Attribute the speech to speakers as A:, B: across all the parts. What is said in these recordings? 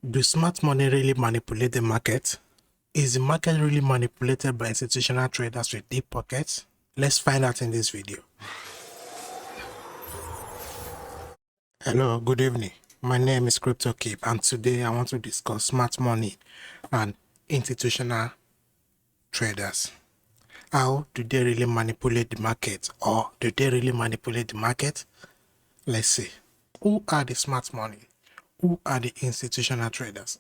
A: Do smart money really manipulate the market? Is the market really manipulated by institutional traders with deep pockets? Let's find out in this video. Hello, good evening. My name is Crypto Keep, and today I want to discuss smart money and institutional traders. How do they really manipulate the market, or do they really manipulate the market? Let's see. Who are the smart money? Who are the institutional traders?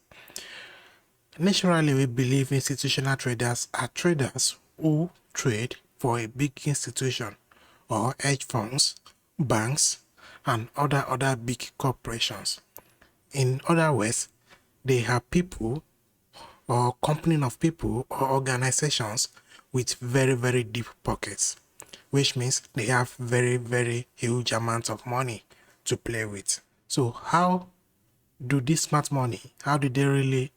A: Naturally, we believe institutional traders are traders who trade for a big institution or hedge funds, banks, and other big corporations. In other words, they are people or company of people or organizations with very deep pockets, which means they have very huge amounts of money to play with. So how do this smart money, how do they really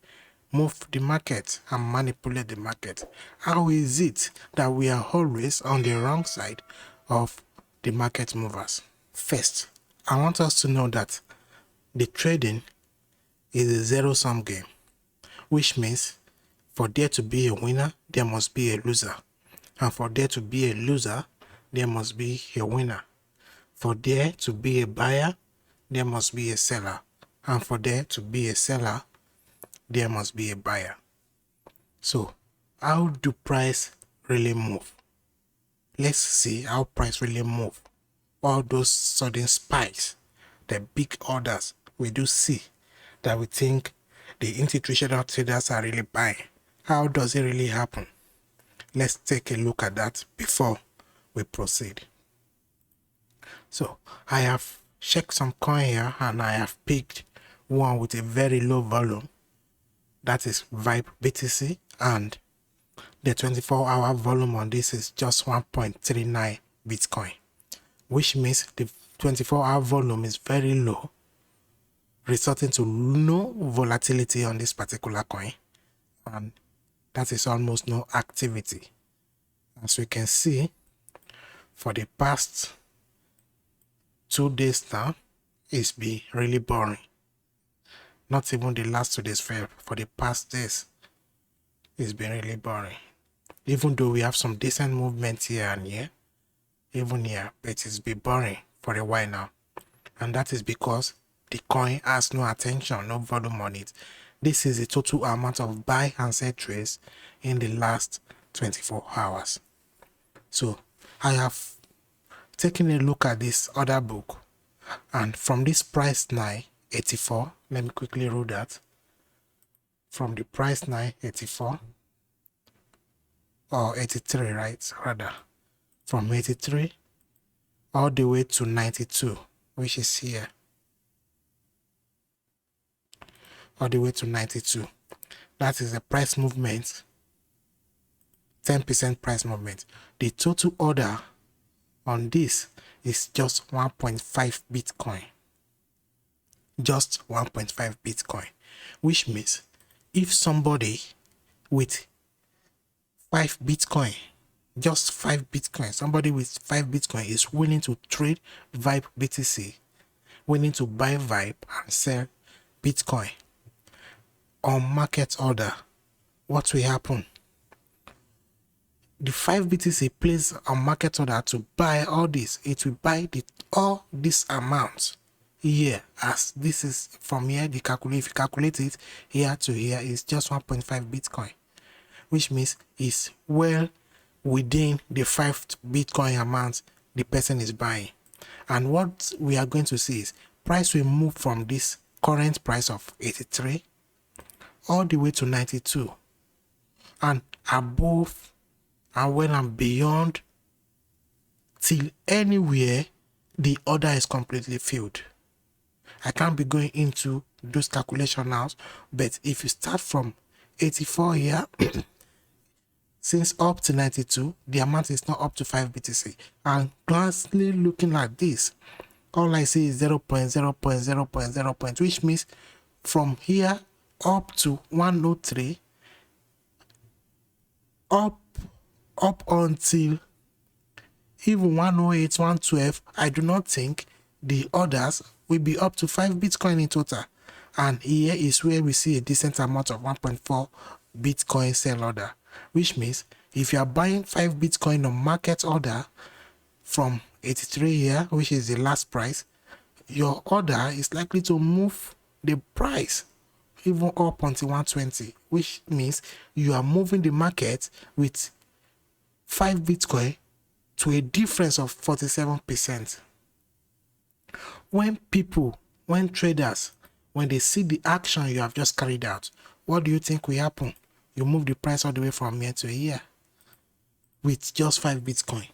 A: move the market and manipulate the market? How is it that we are always on the wrong side of the market movers? First, I want us to know that the trading is a zero-sum game, which means for there to be a winner, there must be a loser. And for there to be a loser, there must be a winner. For there to be a buyer, there must be a seller. And for there to be a seller, there must be a buyer. So how do price really move? Let's see how price really move. All those sudden spikes, the big orders we do see that we think the institutional traders are really buying. How does it really happen? Let's take a look at that before we proceed. So I have checked some coin here and I have picked one with a very low volume. That is bybit, and the 24-hour volume on this is just 1.39 Bitcoin, which means the 24-hour volume is very low, resulting to no volatility on this particular coin, and that is almost no activity. As we can see, for the past 2 days now, it's been really boring. Not even the last 2 days, for the past days, it's been really boring. Even though we have some decent movement here and here, even here, but it's been boring for a while now. And that is because the coin has no attention, no volume on it. This is the total amount of buy and sell trades in the last 24 hours. So I have taken a look at this other book, and from this price 984, let me quickly rule that. From the price 984 or 83, right, rather, from 83 all the way to 92, which is here, all the way to 92. That is the price movement, 10% price movement. The total order on this is just 1.5 Bitcoin. Just 1.5 Bitcoin, which means if somebody with 5 Bitcoin, just 5 Bitcoin, somebody with 5 Bitcoin is willing to trade bybit, willing to buy Vibe and sell Bitcoin on market order, what will happen? The 5 BTC plays on market order to buy all this. It will buy all this amount here, as this is from here. If you calculate it here to here, is just 1.5 Bitcoin, which means it's well within the 5 Bitcoin amount the person is buying. And what we are going to see is price will move from this current price of 83 all the way to 92 and above and well and beyond, till anywhere the order is completely filled. I can't be going into those calculations now, but if you start from 84 here, since up to 92, the amount is not up to 5 BTC. And glancingly looking like this, all I see is 0.0.0.0, which means from here up to 103, up until even 108, 112, I do not think the orders will be up to 5 Bitcoin in total. And here is where we see a decent amount of 1.4 Bitcoin sell order, which means if you are buying 5 Bitcoin on market order from 83 here, which is the last price, your order is likely to move the price even up until 120, which means you are moving the market with 5 Bitcoin to a difference of 47%. When traders, when they see the action you have just carried out, what do you think will happen? You move the price all the way from here to here with just 5 Bitcoin.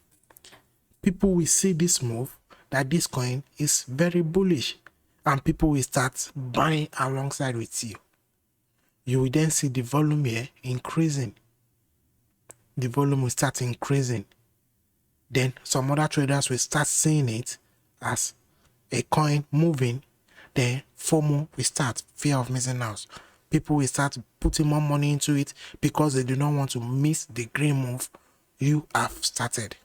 A: People will see this move, that this coin is very bullish, and people will start buying alongside with you. You will then see the volume here increasing. The volume will start increasing. Then some other traders will start seeing it as a coin moving. Then FOMO will start, fear of missing out. People will start putting more money into it because they do not want to miss the green move you have started.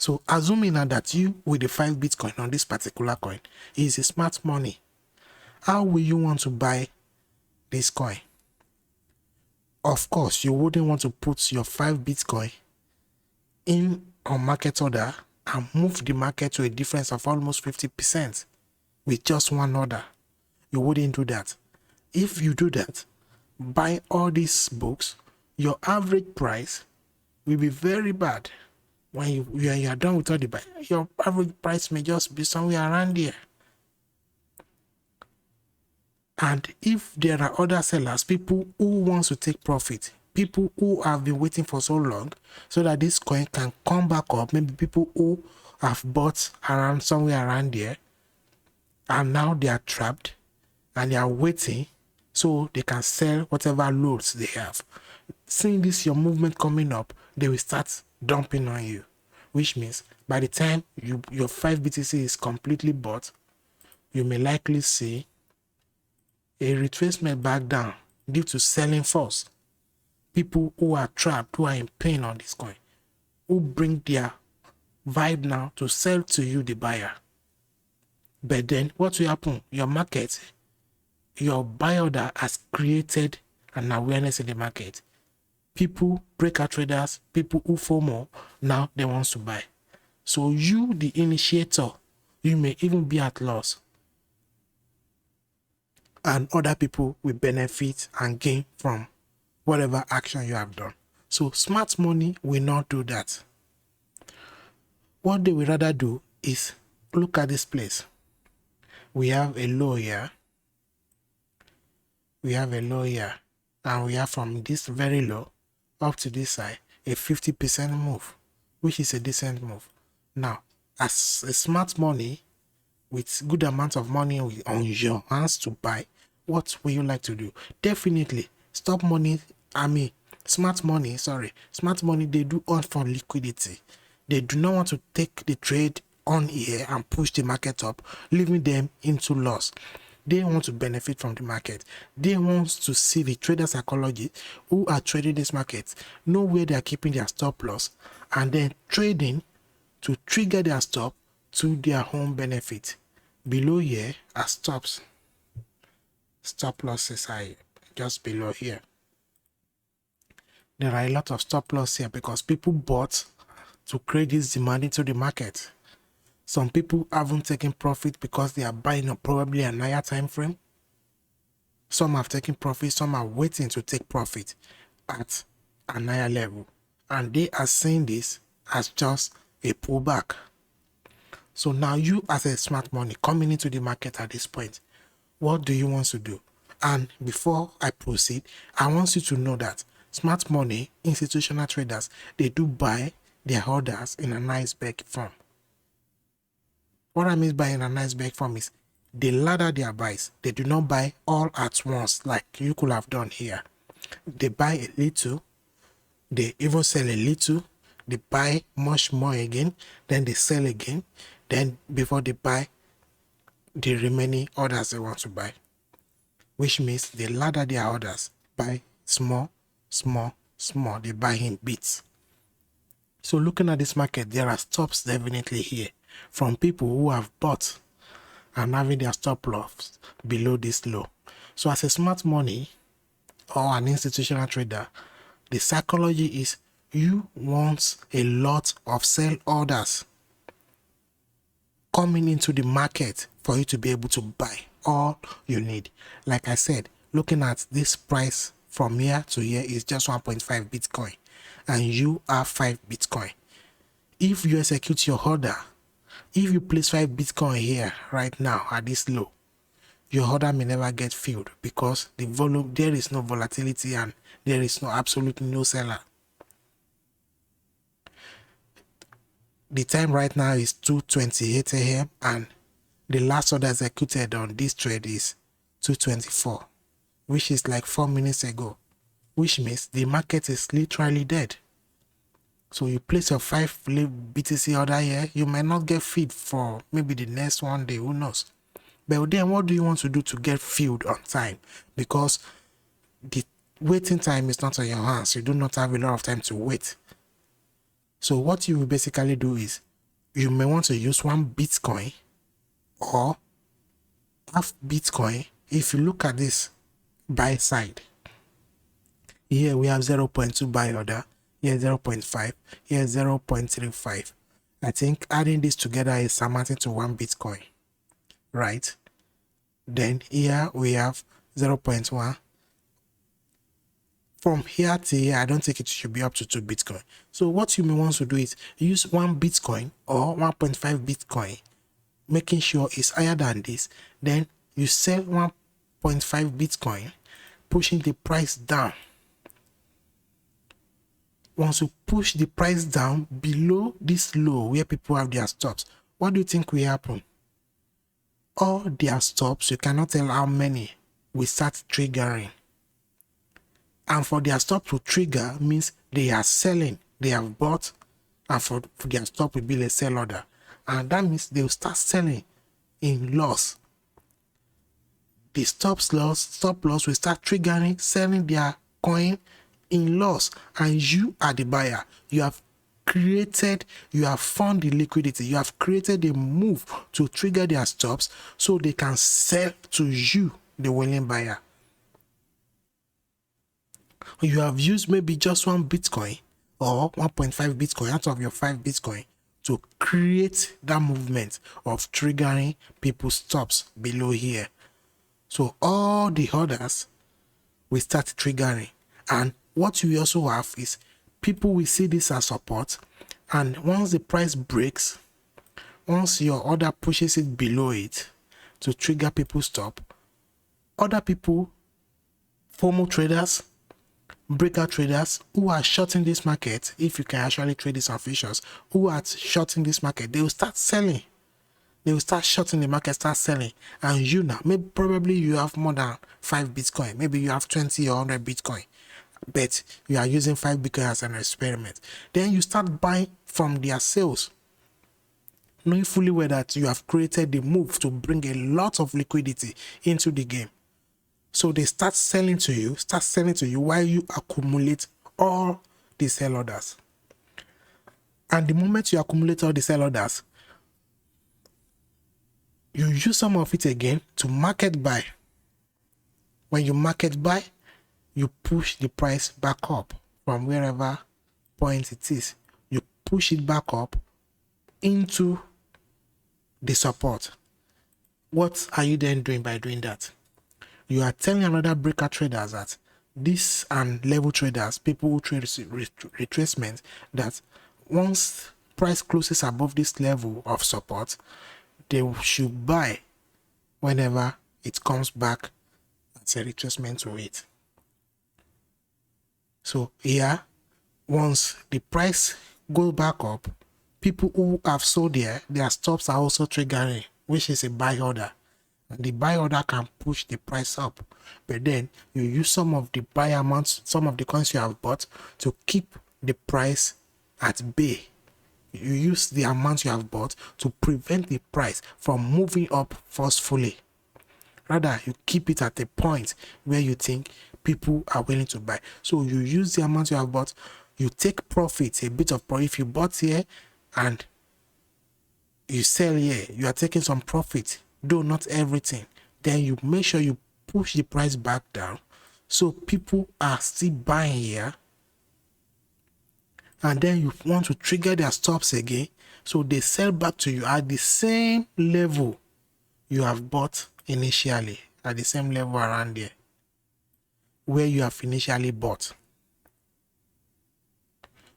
A: So assuming now that you with the 5 Bitcoin on this particular coin is a smart money, how will you want to buy this coin? Of course, you wouldn't want to put your 5 Bitcoin in on market order and move the market to a difference of almost 50% with just one order. You wouldn't do that. If you do that, buy all these books, your average price will be very bad. When you are done with all the buy, your average price may just be somewhere around here. And if there are other sellers, people who want to take profit, people who have been waiting for so long so that this coin can come back up, maybe people who have bought around somewhere around there and now they are trapped and they are waiting so they can sell whatever loads they have. Seeing this your movement coming up, they will start dumping on you, which means by the time your 5 BTC is completely bought, you may likely see a retracement back down due to selling force. People who are trapped, who are in pain on this coin, who bring their vibe now to sell to you, the buyer. But then what will happen? Your market, your buy order has created an awareness in the market. People, breaker traders, people who FOMO, now they want to buy. So you, the initiator, you may even be at loss. And other people will benefit and gain from whatever action you have done. So smart money will not do that. What they will rather do is look at this place. We have a low here. We have a low here. And we have from this very low up to this side a 50% move, which is a decent move. Now, as a smart money with good amount of money on your hands to buy, what will you like to do? Definitely smart money, they do all for liquidity. They do not want to take the trade on here and push the market up, leaving them into loss. They want to benefit from the market. They want to see the trader psychology who are trading this market, know where they are keeping their stop loss, and then trading to trigger their stop to their own benefit. Below here are stops. Stop losses are just below here. There are a lot of stop loss here because people bought to create this demand into the market. Some people haven't taken profit because they are buying on probably a higher time frame. Some have taken profit, some are waiting to take profit at a higher level. And they are seeing this as just a pullback. So now you as a smart money coming into the market at this point, what do you want to do? And before I proceed, I want you to know that smart money, institutional traders, they do buy their orders in a nice bag form. What I mean by in a nice bag form is they ladder their buys. They do not buy all at once like you could have done here. They buy a little, they even sell a little, they buy much more again, then they sell again, then before they buy the remaining orders they want to buy, which means they ladder their orders, buy small, they buy in bits. So looking at this market, there are stops definitely here from people who have bought and having their stop loss below this low. So as a smart money or an institutional trader, the psychology is you want a lot of sell orders coming into the market for you to be able to buy all you need. Like I said, looking at this price from here to here is just 1.5 Bitcoin and you have 5 Bitcoin. If you execute your order, if you place 5 Bitcoin here right now at this low, your order may never get filled because the volume, there is no volatility and there is no absolutely no seller. The time right now is 2:28 a.m. and the last order executed on this trade is 2:24, which is like 4 minutes ago, which means the market is literally dead. So you place your 5 BTC order here, you might not get filled for maybe the next one day, who knows. But then what do you want to do to get filled on time? Because the waiting time is not on your hands. You do not have a lot of time to wait. So what you will basically do is you may want to use 1 Bitcoin or half Bitcoin. If you look at this buy side, here we have 0.2 buy order, here 0.5, here 0.35. I think adding this together is amounting to 1 Bitcoin, right? Then here we have 0.1. From here to here, I don't think it should be up to 2 Bitcoin. So what you may want to do is use 1 Bitcoin or 1.5 Bitcoin, making sure it's higher than this. Then you sell 1.5 Bitcoin, pushing the price down. Once you push the price down below this low where people have their stops, what do you think will happen? All their stops, you cannot tell how many, will start triggering. And for their stop to trigger means they are selling, they have bought, and for their stop will be a sell order. And that means they will start selling in loss. The stop loss will start triggering, selling their coin in loss. And you are the buyer. You have found the liquidity. You have created a move to trigger their stops so they can sell to you, the willing buyer. You have used maybe just 1 Bitcoin or 1.5 Bitcoin out of your 5 Bitcoin to create that movement of triggering people's stops below here. So all the orders will start triggering. And what you also have is people will see this as support. And once the price breaks, once your order pushes it below it to trigger people's stop, other people, FOMO traders, breakout traders who are shorting this market, if you can actually trade these on futures, who are shorting this market, they will start selling. They will start shorting the market, start selling. And you now, maybe probably you have more than 5 Bitcoin. Maybe you have 20 or 100 Bitcoin. But you are using 5 Bitcoin as an experiment. Then you start buying from their sales, knowing fully well that you have created the move to bring a lot of liquidity into the game. So they start selling to you while you accumulate all the sell orders. And the moment you accumulate all the sell orders, you use some of it again to market buy. When you market buy, you push the price back up from wherever point it is. You push it back up into the support. What are you then doing by doing that? You are telling another breaker traders that this and level traders, people who trade retracement, that once price closes above this level of support, they should buy whenever it comes back as a retracement to it. So here, once the price goes back up, people who have sold their stops are also triggering, which is a buy order. And the buy order can push the price up. But then you use some of the buy amounts, some of the coins you have bought to keep the price at bay. You use the amount you have bought to prevent the price from moving up forcefully. Rather, you keep it at a point where you think people are willing to buy. So you use the amount you have bought, you take profit, a bit of profit. If you bought here and you sell here, you are taking some profit, though not everything. Then you make sure you push the price back down. So people are still buying here, and then you want to trigger their stops again, so they sell back to you at the same level you have bought initially, at the same level around there where you have initially bought.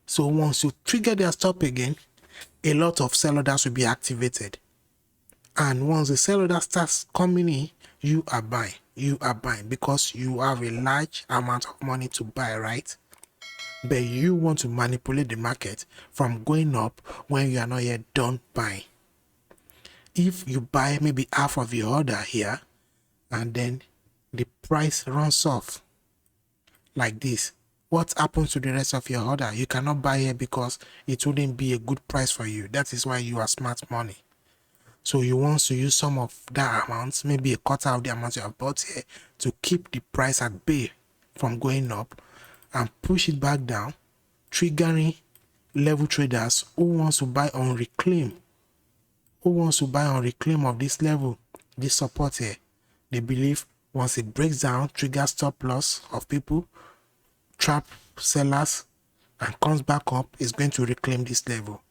A: So once you trigger their stop again, a lot of sell orders will be activated, and once the sell order starts coming in, you are buying because you have a large amount of money to buy, right? But you want to manipulate the market from going up when you are not yet done buying. If you buy maybe half of your order here, and then the price runs off like this, what happens to the rest of your order? You cannot buy here because it wouldn't be a good price for you. That is why you are smart money. So you want to use some of that amount, maybe a quarter of the amount you have bought here, to keep the price at bay from going up and push it back down, triggering level traders who wants to buy on reclaim, of this level, this support here. They believe once it breaks down, triggers stop loss of people, trap sellers, and comes back up, is going to reclaim this level.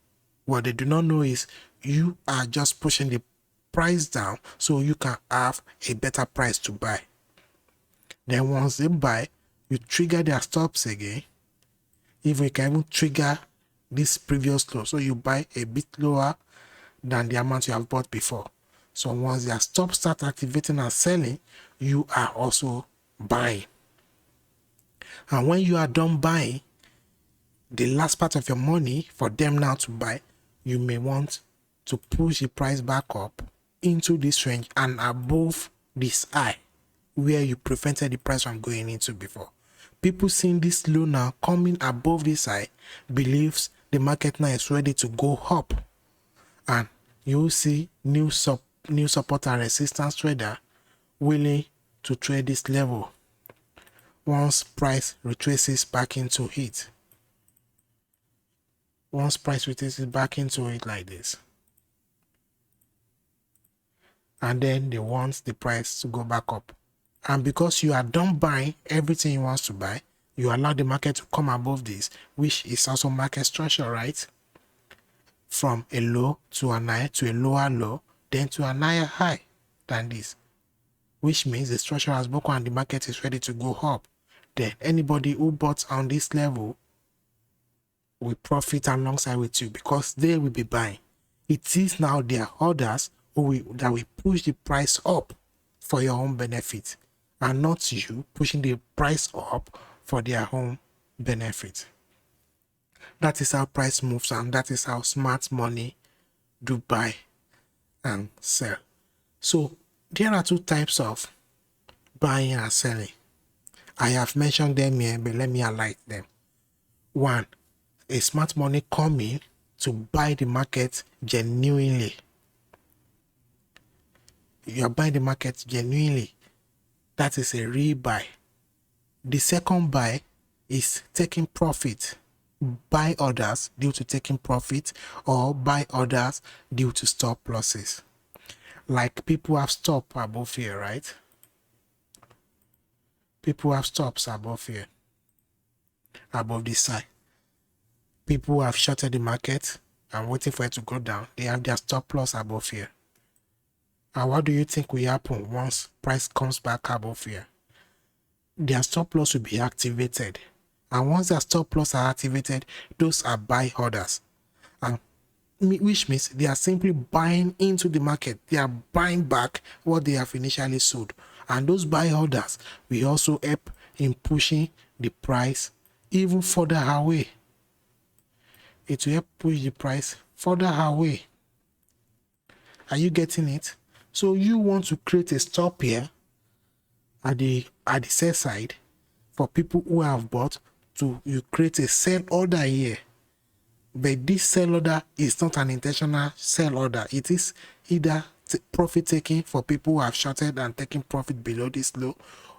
A: What they do not know is you are just pushing the price down so you can have a better price to buy. Then once they buy, you trigger their stops again. Even you can even trigger this previous low, so you buy a bit lower than the amount you have bought before. So once their stops start activating and selling, you are also buying. And when you are done buying, the last part of your money for them now to buy, you may want to push the price back up into this range and above this high where you prevented the price from going into before. People seeing this low now coming above this high believes the market now is ready to go up, and you'll see new support and resistance trader willing to trade this level once price retraces back into it. Once price retraces back into it like this, and then they want the price to go back up, and because you are done buying everything you want to buy, you allow the market to come above this, which is also market structure, right? From a low to a high to a lower low, then to a higher high than this, which means the structure has broken and the market is ready to go up. Then anybody who bought on this level will profit alongside with you because they will be buying. It is now their orders that will push the price up for your own benefit, and not you pushing the price up for their own benefit. That is how price moves, and that is how smart money do buy and sell. So there are two types of buying and selling. I have mentioned them here, but let me highlight them. One, a smart money coming to buy the market genuinely. You are buying the market genuinely. That is a real buy. The second buy is taking profit. Buy orders due to taking profit, or buy orders due to stop losses. Like people have stop above here, right? People have stops above here, above this side. People have shorted the market and waiting for it to go down. They have their stop loss above here. And what do you think will happen once price comes back above here? Their stop loss will be activated. And once their stop loss are activated, those are buy orders. And which means they are simply buying into the market. They are buying back what they have initially sold. And those buy orders will also help in pushing the price even further away. It will help push the price further away. Are you getting it? So you want to create a stop here at the sell side for people who have bought, to you create a sell order here. But this sell order is not an intentional sell order. It is either profit taking for people who have shorted and taking profit below this low,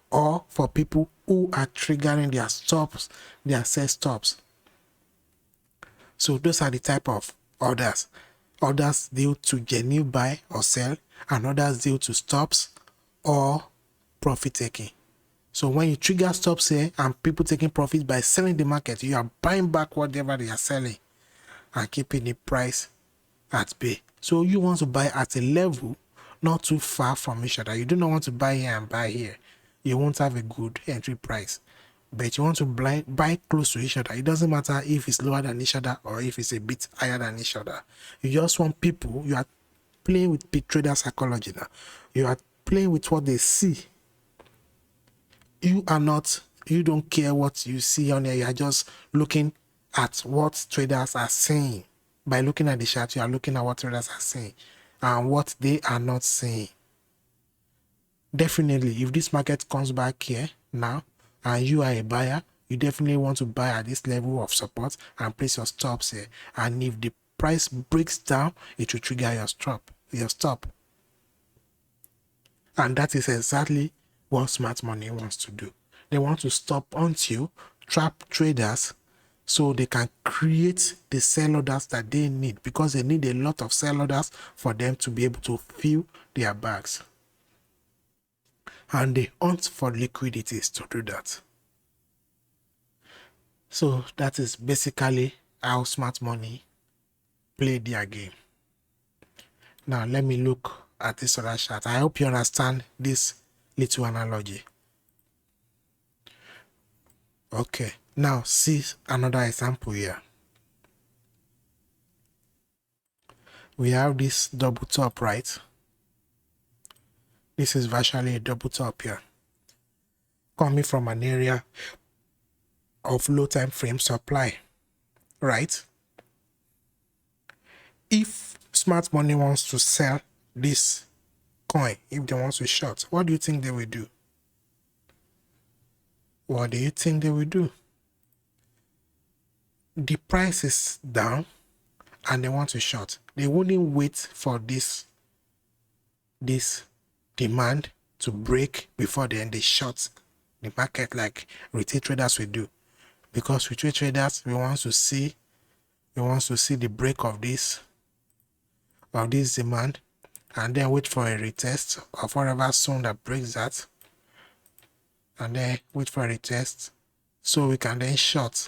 A: or for people who are triggering their stops, their sell stops. So those are the type of orders. Orders due to genuine buy or sell, and others due to stops or profit taking. So when you trigger stops here and people taking profit by selling the market, you are buying back whatever they are selling and keeping the price at bay. So you want to buy at a level not too far from each other. You do not want to buy here and buy here. You won't have a good entry price. But you want to buy close to each other. It doesn't matter if it's lower than each other or if it's a bit higher than each other. You just want people, you are playing with big trader psychology now. You are playing with what they see. You don't care what you see on there. You are just looking at what traders are saying. By looking at the chart, you are looking at what traders are saying and what they are not saying. Definitely, if this market comes back here now and you are a buyer, you definitely want to buy at this level of support and place your stops here. And if the price breaks down, it will trigger your stop. And that is exactly what smart money wants to do. They want to stop until trap traders so they can create the sell orders that they need, because they need a lot of sell orders for them to be able to fill their bags. And they hunt for liquidities to do that. So that is basically how smart money play their game. Now let me look at this other chart. I hope you understand this little analogy. Okay, now see another example here. We have this double top, right? This is virtually a double top here, coming from an area of low time frame supply, right? If smart money wants to sell this coin, if they want to short, what do you think they will do? What do you think they will do? The price is down and they want to short. They wouldn't wait for this demand to break before then they short the market like retail traders will do. Because retail traders, we want to see the break of this demand and then wait for a retest of whatever zone that breaks that, and then wait for a retest so we can then short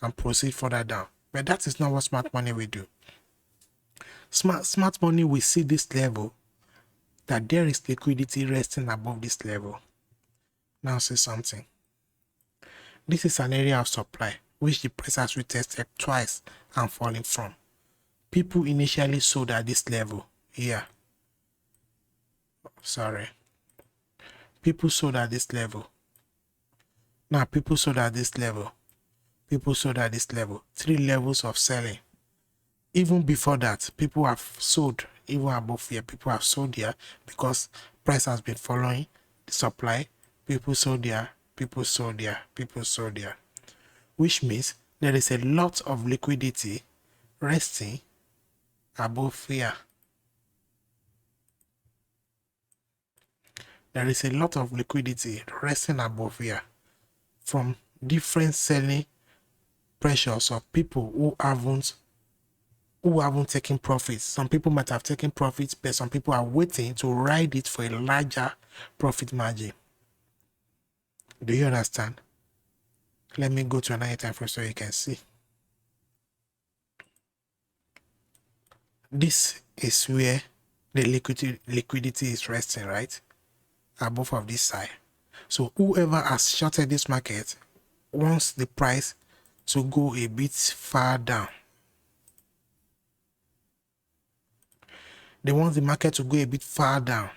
A: and proceed further down. But that is not what smart money will do. Smart money will see this level, that there is liquidity resting above this level. Now say something. This is an area of supply which the price has retested twice and falling from. People initially sold at this level here. People sold at this level. Now people sold at this level. People sold at this level. 3 levels of selling. Even before that, people have sold even above here. People have sold here because price has been following the supply. People sold there. People sold there. People sold there. Which means there is a lot of liquidity resting above here. There is a lot of liquidity resting above here from different selling pressures of people who haven't taken profits. Some people might have taken profits, but some people are waiting to ride it for a larger profit margin. Do you understand? Let me go to another time frame so you can see. This is where the liquidity is resting, right? Above of this side. So whoever has shorted this market wants the price to go a bit far down. They want the market to go a bit far down.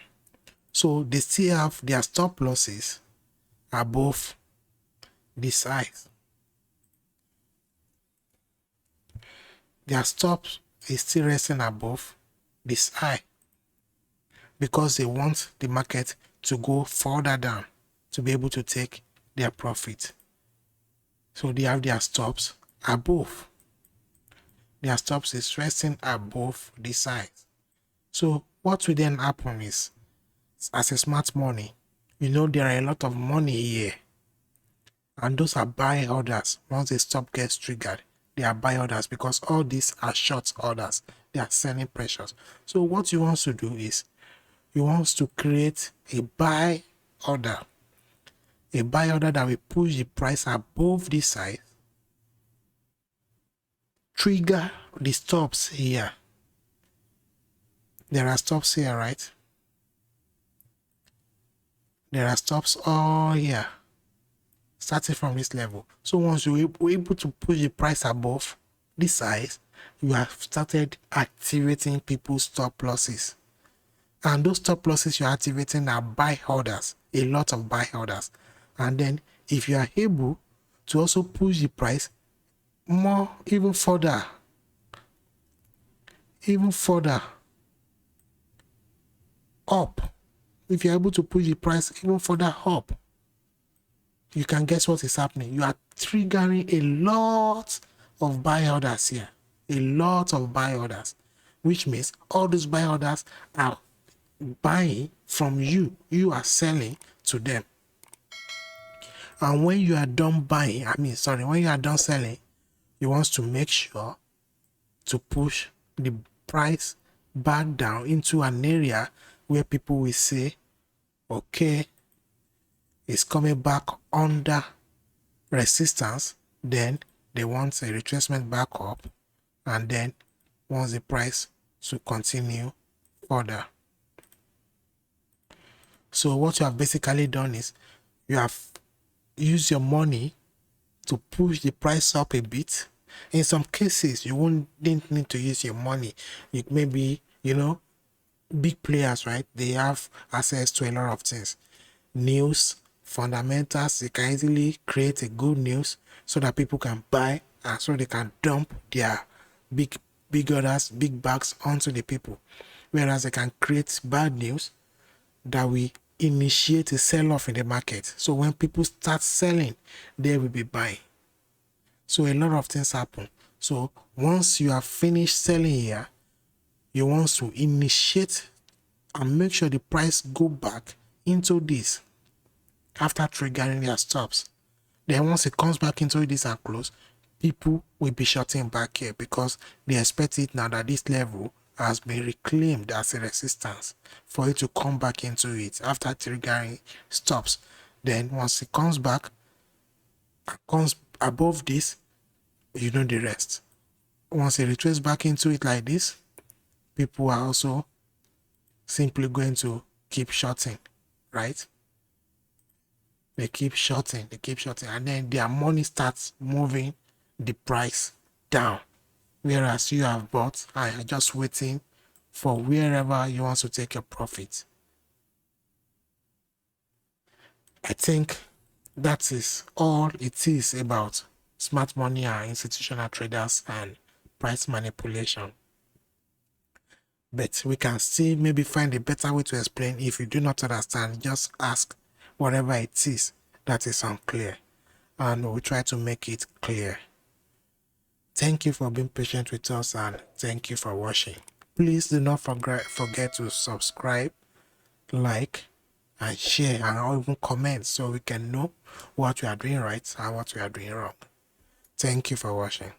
A: So they still have their stop losses above this size. Their stop is still resting above this high because they want the market to go further down to be able to take their profit. So they have their stops above. Their stops is resting above this size. So what will then happen is, as a smart money, you know there are a lot of money here, and those are buy orders. Once the stop gets triggered, they are buy orders because all these are short orders. They are selling pressures. So what you want to do is you want to create a buy order. A buy order that will push the price above this size, trigger the stops here. There are stops here, right? There are stops all here, starting from this level. So once you're able to push the price above this size, you have started activating people's stop losses. And those stop losses you're activating are buy orders, a lot of buy orders. And then if you are able to also push the price more, even further up, if you're able to push the price even further up, you can guess what is happening. You are triggering a lot of buy orders here, a lot of buy orders, which means all those buy orders are buying from you. You are selling to them. And when you are done buying, when you are done selling, you want to make sure to push the price back down into an area where people will say, okay, it's coming back under resistance. Then they want a retracement back up, and then wants the price to continue further. So what you have basically done is you have used your money to push the price up a bit. In some cases, you didn't need to use your money. It may be, big players, right? They have access to a lot of things. News, fundamentals, they can easily create a good news so that people can buy and so they can dump their big orders, big bags onto the people. Whereas they can create bad news that will initiate a sell-off in the market. So when people start selling, they will be buying. So a lot of things happen. So once you have finished selling here, you want to initiate and make sure the price go back into this after triggering their stops. Then once it comes back into this and close, people will be shorting back here because they expect it now that this level has been reclaimed as a resistance for it to come back into it after triggering stops. Then once it comes back and comes above this, you know the rest. Once it retraces back into it like this, people are also simply going to keep shorting, right? They keep shorting, and then their money starts moving the price down. Whereas you have bought and you're just waiting for wherever you want to take your profit. I think that is all it is about smart money and institutional traders and price manipulation. But we can still maybe find a better way to explain. If you do not understand, just ask whatever it is that is unclear, and we'll try to make it clear. Thank you for being patient with us, and thank you for watching. Please do not forget to subscribe, like, and share, and even comment so we can know what we are doing right and what we are doing wrong. Thank you for watching.